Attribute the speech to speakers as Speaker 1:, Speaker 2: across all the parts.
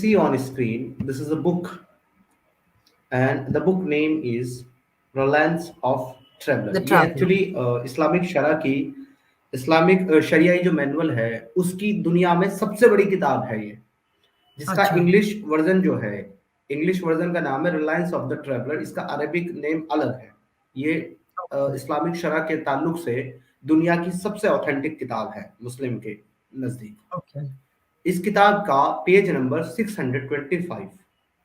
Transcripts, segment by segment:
Speaker 1: see on screen, this is a book, and the book name is Reliance of Traveler.
Speaker 2: The
Speaker 1: ये
Speaker 2: Traveler.
Speaker 1: Actually Islamic शरा की Islamic शरियाई जो manual है उसकी दुनिया में सबसे बड़ी किताब है ये, जिसका
Speaker 2: अच्छा।
Speaker 1: इंग्लिश वर्जन जो है, इंग्लिश वर्जन का नाम है रिलायंस ऑफ द ट्रेवलर। इसका अरबिक नेम अलग है। ये इस्लामिक शरा के ताल्लुक से दुनिया की सबसे ऑथेंटिक किताब है मुस्लिम के नजदीक।
Speaker 2: ओके।
Speaker 1: इस किताब का पेज नंबर 625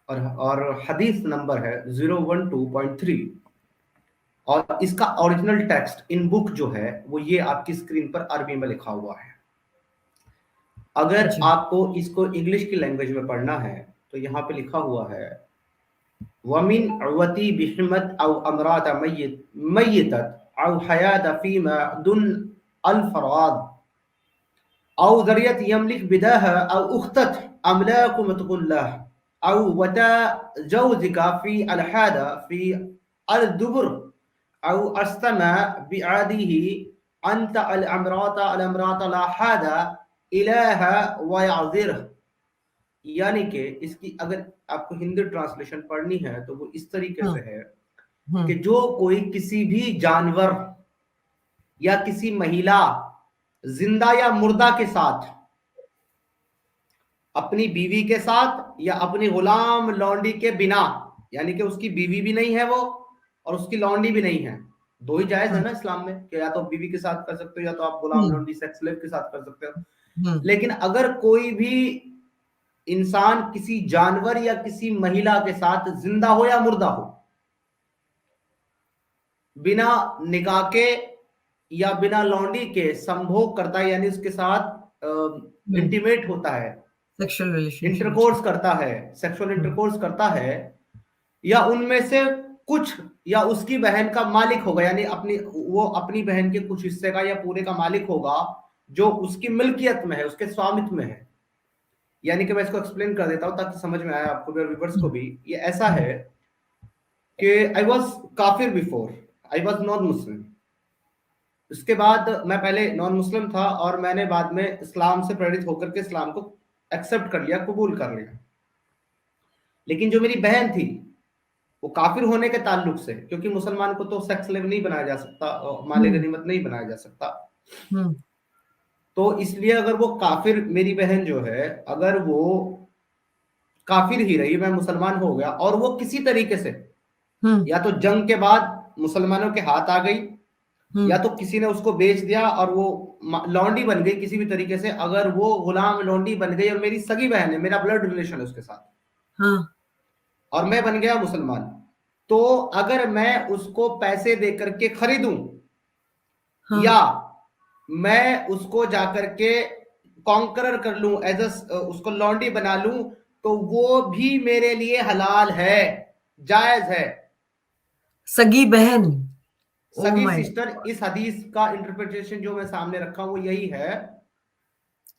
Speaker 1: और हदीस नंबर है 012.3। और इसका ओरिजिनल टेक्स्ट इन बुक जो है वो ये आपकी स्क्रीन पर अरबी में लिखा हुआ है। अगर
Speaker 2: जी।
Speaker 1: आपको इसको इंग्लिश की लैंग्वेज में पढ़ना है तो यहाँ पे लिखा हुआ है वमिन अवती बिहिमत औ अमरात मय्यतत औ हयात फीमा दुन अल फराद औ दरियत यमलिक बिदाह औ उख्तत अमलाक मतकुल्लाह औ वता जौजिका फी अलहादा फी अल दुबर औ अस्तमा बिआदिही अंत अल अमरात ला हादा इलाहा व याजिरह। यानी कि इसकी अगर आपको हिंदी ट्रांसलेशन पढ़नी है तो वो इस तरीके से
Speaker 2: हम्म।
Speaker 1: है कि
Speaker 2: हम्म।
Speaker 1: जो कोई किसी भी जानवर या किसी महिला जिंदा या मुर्दा के साथ, अपनी बीवी के साथ या अपनी गुलाम लौंडी के बिना, यानी कि उसकी बीवी भी नहीं है वो और उसकी लौंडी भी नहीं है, दो ही जायज है
Speaker 2: हम्म।
Speaker 1: ना इस्लाम में कि या तो बीवी के साथ कर सकते हो या तो आप गुलाम
Speaker 2: हम्म।
Speaker 1: लौंडी सेक्स स्लेव के साथ कर सकते हो।
Speaker 2: हम्म।
Speaker 1: लेकिन अगर कोई भी इंसान किसी जानवर या किसी महिला के साथ जिंदा हो या मुर्दा हो, बिना निकाह के या बिना लौंडी के संभोग करता है, यानी उसके साथ इंटीमेट होता है,
Speaker 2: सेक्सुअल रिलेशनशिप।
Speaker 1: इंटरकोर्स करता है, सेक्सुअल इंटरकोर्स करता है, या उनमें से कुछ या उसकी बहन का मालिक होगा, यानी वो अपनी बहन के कुछ हिस्से का या पूरे का मालिक होगा जो उसकी मिल्कियत में है, उसके स्वामित्व में है। यानी कि मैं इसको एक्सप्लेन कर देता हूं ताकि समझ में आए आपको भी और व्यूअर्स को भी। ये ऐसा है कि आई वॉज काफिर before, I was non Muslim. उसके बाद मैं पहले नॉन मुस्लिम था और मैंने बाद में इस्लाम से प्रेरित होकर के इस्लाम को एक्सेप्ट कर लिया, कबूल कर लिया। लेकिन जो मेरी बहन थी वो काफिर होने के ताल्लुक से, क्योंकि मुसलमान को तो सेक्स स्लेव नहीं बनाया जा सकता और माले गनीमत नहीं बनाया जा सकता, तो इसलिए अगर वो काफिर, मेरी बहन जो है, अगर वो काफिर ही रही, मैं मुसलमान हो गया और वो किसी तरीके से या तो जंग के बाद मुसलमानों के हाथ आ गई या तो किसी ने उसको बेच दिया और वो लौंडी बन गई किसी भी तरीके से, अगर वो गुलाम लौंडी बन गई और मेरी सगी बहन है, मेरा ब्लड रिलेशन है उसके साथ, और मैं बन गया मुसलमान, तो अगर मैं उसको पैसे दे करके खरीदूं या मैं उसको जाकर के कॉन्करर कर लूं, एज उसको लौंडी बना लूं, तो वो भी मेरे लिए हलाल है, जायज है।
Speaker 2: सगी बहन,
Speaker 1: सगी सिस्टर, इस हदीस का इंटरप्रिटेशन जो मैं सामने रखा हूं वो यही है।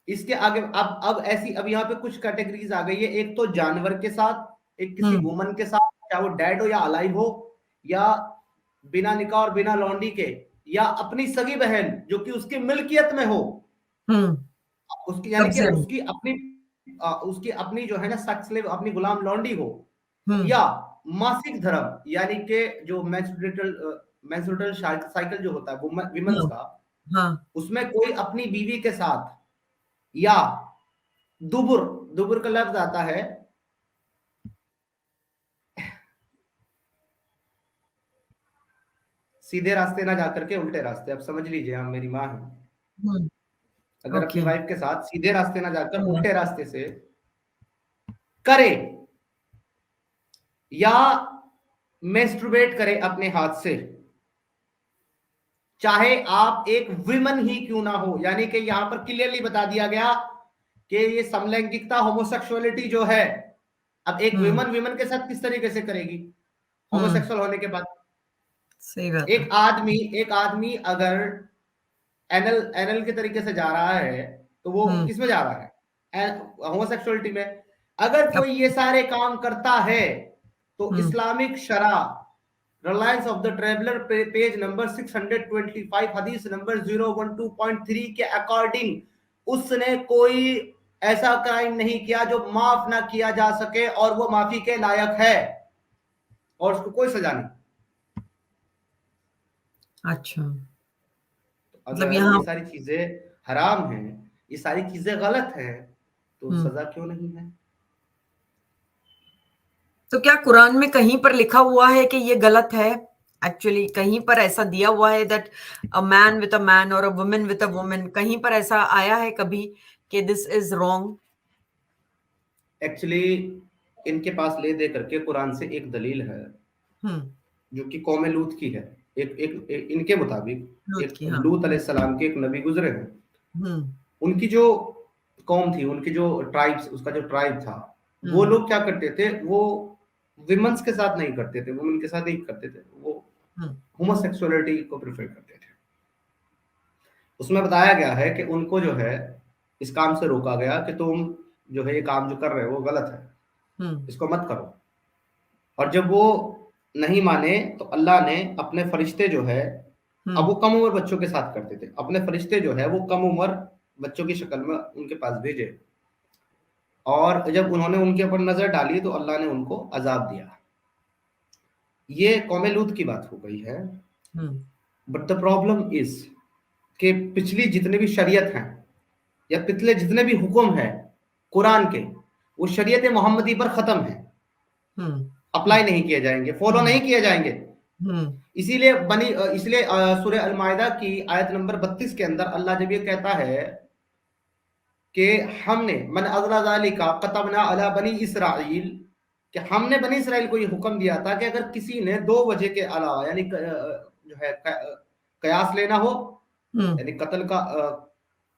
Speaker 1: इसके आगे अब ऐसी, अब यहाँ पे कुछ कैटेगरीज आ गई है। एक तो जानवर के साथ, एक किसी वुमन के साथ, चाहे वो डेड हो या अलाइव हो, या बिना निकाह और बिना लौंडी के, या अपनी सगी बहन जो कि उसकी मिल्कियत में हो, उसकी यानी कि उसकी अपनी जो है ना सेक्स स्लेव, अपनी गुलाम लौंडी हो, या मासिक धर्म यानी कि जो मेंस्ट्रुअल साइकिल जो होता है विमेंस का, उसमें कोई अपनी बीवी के साथ, या दुबुर, दुबुर का लफ्ज आता है सीधे रास्ते ना जाकर के उल्टे रास्ते। अब समझ लीजिए, हम मेरी माँ है, अगर अपनी वाइफ के साथ सीधे रास्ते ना जाकर उल्टे रास्ते से करे या मेस्ट्रुबेट करे अपने हाथ से, चाहे आप एक विमन ही क्यों ना हो, यानी कि यहां पर क्लियरली बता दिया गया कि ये समलैंगिकता, होमोसेक्सुअलिटी जो है, अब एक विमन के साथ किस तरीके से करेगी होमोसेक्सुअल होने के बाद।
Speaker 2: सही बात।
Speaker 1: एक आदमी अगर एनल के तरीके से जा रहा है तो वो किस में जा रहा है, होमोसेक्सुअलिटी में। अगर कोई ये सारे काम करता है तो इस्लामिक शरा reliance of the traveller page number 625 हदीस नंबर 012.3 के अकॉर्डिंग उसने कोई ऐसा क्राइम नहीं किया जो माफ ना किया जा सके और वो माफी के लायक है और उसको कोई सजा नहीं।
Speaker 2: अच्छा, मतलब
Speaker 1: अगर ये
Speaker 2: यहाँ
Speaker 1: सारी चीजें हराम हैं, ये सारी चीजें गलत हैं, तो सजा क्यों नहीं है?
Speaker 2: तो क्या कुरान में कहीं पर लिखा हुआ है कि ये गलत है? एक्चुअली कहीं पर ऐसा दिया हुआ है that a man with a man और a woman with a woman, कहीं पर ऐसा आया है कभी कि दिस इज रॉन्ग?
Speaker 1: एक्चुअली इनके पास ले दे करके कुरान से एक दलील है जो कि कौम लूत की है। एक इनके मुताबिक
Speaker 2: लूत
Speaker 1: एक
Speaker 2: की, हाँ।
Speaker 1: लूत अलैहिस्सलाम के एक नबी गुजरे हैं।
Speaker 2: हम्म
Speaker 1: उनकी जो कौम थी, उनकी जो ट्राइब्स, उसका जो ट्राइब था, वो लोग क्या करते थे, वो विमेंस के साथ नहीं करते थे, वुमेन के साथ नहीं करते थे, वो होमोसेक्सुअलिटी को प्रेफर करते थे। उसमें बताया गया है कि उनको जो है इस काम से रोका गया कि तुम जो है ये काम जो कर रहे हो वो गलत है, इसको मत करो। और जब वो नहीं माने तो अल्लाह ने अपने फरिश्ते जो है, अब वो कम उम्र बच्चों के साथ करते थे, अपने फरिश्ते जो है वो कम उम्र बच्चों की शक्ल में उनके पास भेजे, और जब उन्होंने उनके ऊपर नजर डाली तो अल्लाह ने उनको अजाब दिया। ये कौम लूत की बात हो गई है। बट द प्रॉब्लम इज कि पिछली जितने भी शरीयत हैं या पिछले जितने भी हुक्म हैं कुरान के, वो शरीयत मोहम्मदी पर खत्म है, अप्लाई नहीं किए जाएंगे, फॉलो नहीं किए जाएंगे। इसीलिए इसलिए सूरह अल माइदा की आयत नंबर 32 के अंदर अल्लाह जब ये कहता है कि हमने मन अज़ला ज़ालिका कतबना अला बनी इसराइल, कि हमने बनी इसराइल को ये हुक्म दिया था कि अगर किसी ने 2 वजह के अलावा, यानी जो है कयास लेना हो, यानी कत्ल का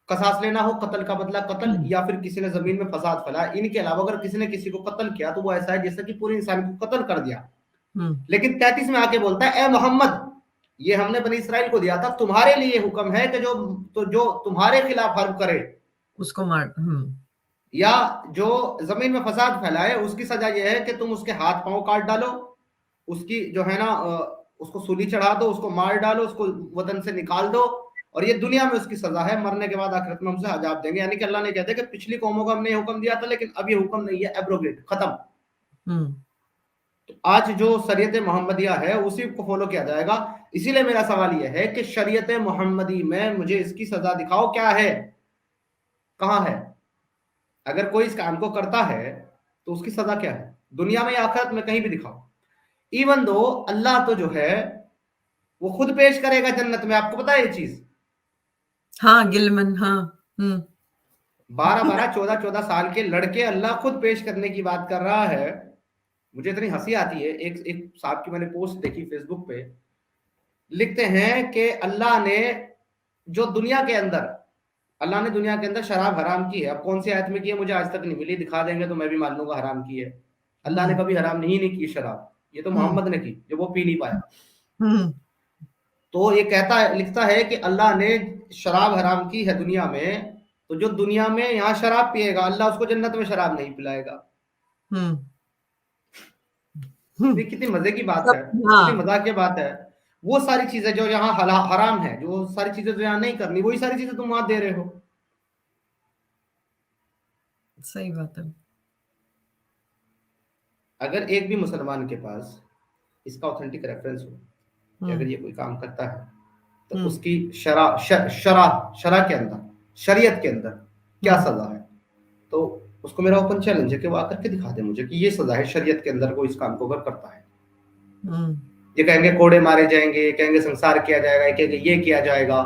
Speaker 1: कसास लेना हो, कत्ल का बदला कत्ल, या फिर किसी ने जमीन में फसाद फैलाया, इनके अलावा अगर किसी ने किसी को कत्ल किया तो वो ऐसा है जैसे कि पूरे इंसान को कत्ल कर दिया। लेकिन 33 में आके बोलता है, ए मोहम्मद, ये हमने बनी इसराइल को दिया था, तुम्हारे लिए हुक्म है कि जो तुम्हारे खिलाफ हर्ब करे
Speaker 2: उसको मार,
Speaker 1: या जो जमीन में फसाद फैलाए, उसकी सजा यह है कि तुम उसके हाथ पांव काट डालो, उसकी जो है ना उसको सूली चढ़ा दो, उसको मार डालो, उसको वतन से निकाल दो, और ये दुनिया में उसकी सजा है, मरने के बाद आखिरत में हमसे अजाब देंगे। यानी कि अल्लाह ने कहते हैं कि पिछली कौमों को हमने हुक्म दिया था, लेकिन अब ये हुक्म नहीं है, एब्रोगेट, खत्म। तो आज जो शरीयत मोहम्मदिया है उसी को फॉलो किया जाएगा। इसीलिए मेरा सवाल यह है कि शरीयत मोहम्मदी में मुझे इसकी सजा दिखाओ, क्या है, कहां है? अगर कोई इस काम को करता है तो उसकी सजा क्या है, दुनिया में या आखिरत में, कहीं भी दिखाओ। इवन दो अल्लाह तो जो है वो खुद पेश करेगा जन्नत में, आपको पता है ये चीज?
Speaker 2: हाँ, गिलमन, हाँ।
Speaker 1: 12-12, 14-14 साल के लड़के अल्लाह खुद पेश करने की बात कर रहा है। मुझे इतनी हंसी आती है, एक साहब की मैंने पोस्ट देखी फेसबुक पे, लिखते हैं कि अल्लाह ने जो दुनिया के अंदर, अल्लाह ने दुनिया के अंदर शराब हराम की है। अब कौन सी आयत में की है मुझे आज तक नहीं मिली, दिखा देंगे तो मैं भी मान लूंगा हराम की है। अल्लाह ने कभी हराम नहीं की शराब, ये तो मोहम्मद ने की जो वो पी नहीं पाया। तो ये कहता है, लिखता है कि अल्लाह ने शराब हराम की है दुनिया में, तो जो दुनिया में यहाँ शराब पिएगा अल्लाह उसको जन्नत में शराब नहीं पिलाएगा। कितनी मजे की बात है, कितनी मजाक की बात है। वो सारी चीजें जो यहाँ हराम है, जो सारी चीजें जो यहाँ नहीं करनी, वही सारी चीजें तुम वहां दे रहे हो।
Speaker 2: सही बात है।
Speaker 1: अगर एक भी मुसलमान के पास इसका ऑथेंटिक रेफरेंस हो कि अगर ये कोई काम करता है तो उसकी शरा के अंदर, शरीयत के अंदर क्या सजा है, तो उसको मेरा ओपन चैलेंज है कि वो आकर के दिखा दे मुझे कि ये सजा है शरीयत के अंदर, कोई इस काम को अगर करता है। ये कहेंगे कोड़े मारे जाएंगे, कहेंगे संसार किया जाएगा, कहेंगे ये किया जाएगा,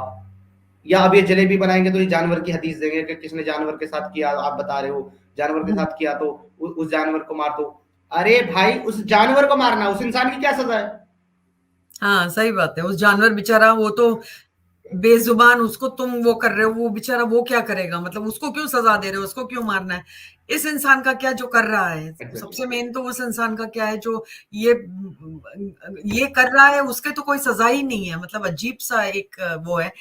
Speaker 1: या अब ये जलेबी बनाएंगे तो ये जानवर की हदीस देंगे कि किसने जानवर के साथ किया, आप बता रहे हो जानवर के साथ किया तो उस जानवर को मार दो। अरे भाई, उस जानवर को मारना, उस इंसान की क्या सजा है?
Speaker 2: हाँ, सही बात है। उस जानवर बेचारा, वो तो बेजुबान, उसको तुम वो कर रहे हो, वो बेचारा वो क्या करेगा? मतलब उसको क्यों सजा दे रहे हो, उसको क्यों मारना है? इस इंसान का क्या जो कर रहा है? सबसे मेन तो उस इंसान का क्या है जो ये कर रहा है, उसके तो कोई सजा ही नहीं है। मतलब अजीब सा एक वो है।